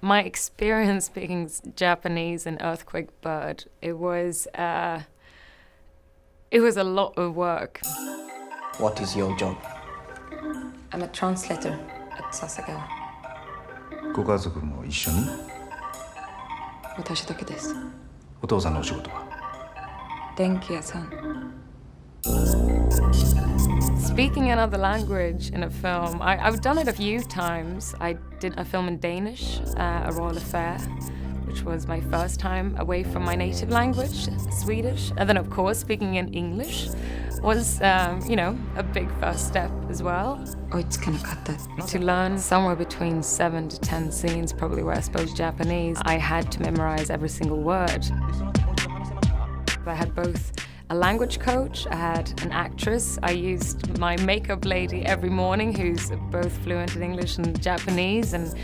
My experience speaking Japanese in Earthquake Bird, it was a lot of work. What is your job? I'm a translator at Sasagawa. ご家族も一緒に？私だけです。お父さんのお仕事は？電気屋さん。Speaking another language in a film, I've done it a few times. I did a film in Danish, A Royal Affair, which was my first time away from my native language, Swedish. And then, of course, speaking in English was, a big first step as well. To learn somewhere between 7 to 10 scenes, probably where I spoke Japanese, I had to memorize every single word. I had both a language coach, I had an actress, I used my makeup lady every morning who's both fluent in English and Japanese, and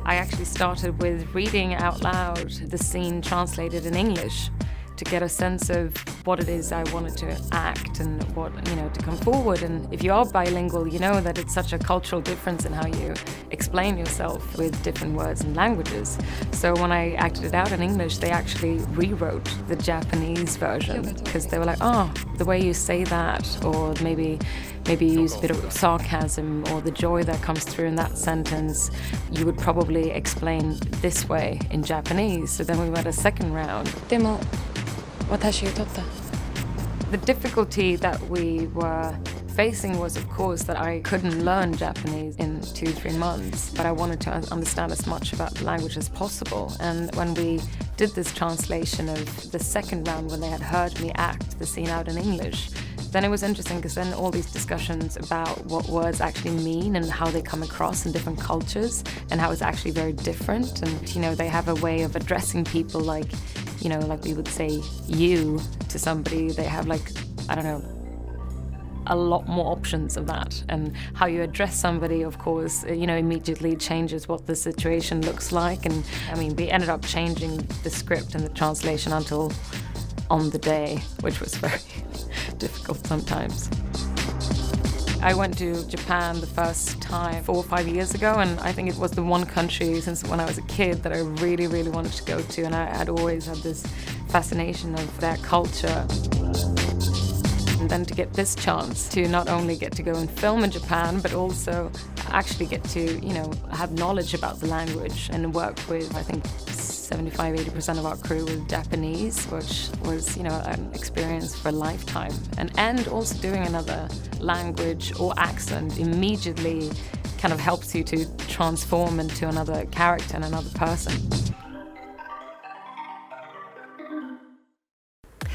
I actually started with reading out loud the scene translated in English to get a sense of what it is I wanted to act and what, to come forward. And if you are bilingual, you know that it's such a cultural difference in how you explain yourself with different words and languages. So when I acted it out in English, they actually rewrote the Japanese version because they were like, oh, the way you say that, or maybe you use a bit of sarcasm or the joy that comes through in that sentence, you would probably explain this way in Japanese. So then we went a second round. The difficulty that we were facing was, of course, that I couldn't learn Japanese in 2-3 months, but I wanted to understand as much about the language as possible. And when we did this translation of the second round, when they had heard me act the scene out in English, then it was interesting because then all these discussions about what words actually mean and how they come across in different cultures and how it's actually very different. And, they have a way of addressing people like we would say you to somebody. They have a lot more options of that. And how you address somebody, of course, immediately changes what the situation looks like. And we ended up changing the script and the translation until on the day, which was very difficult sometimes. I went to Japan the first time 4 or 5 years ago, and I think it was the one country since when I was a kid that I really, really wanted to go to, and I had always had this fascination of their culture. And then to get this chance to not only get to go and film in Japan, but also actually get to, have knowledge about the language and work with, I think, 75-80% of our crew was Japanese, which was, an experience for a lifetime. And also doing another language or accent immediately kind of helps you to transform into another character and another person.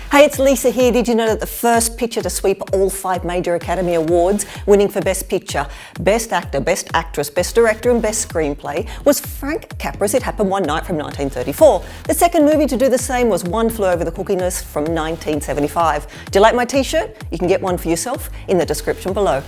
Hey, it's Lisa here. Did you know that the first picture to sweep all 5 major Academy Awards, winning for Best Picture, Best Actor, Best Actress, Best Director and Best Screenplay, was Frank Capra's It Happened One Night from 1934. The second movie to do the same was One Flew Over the Cuckoo's Nest from 1975. Do you like my t-shirt? You can get one for yourself in the description below.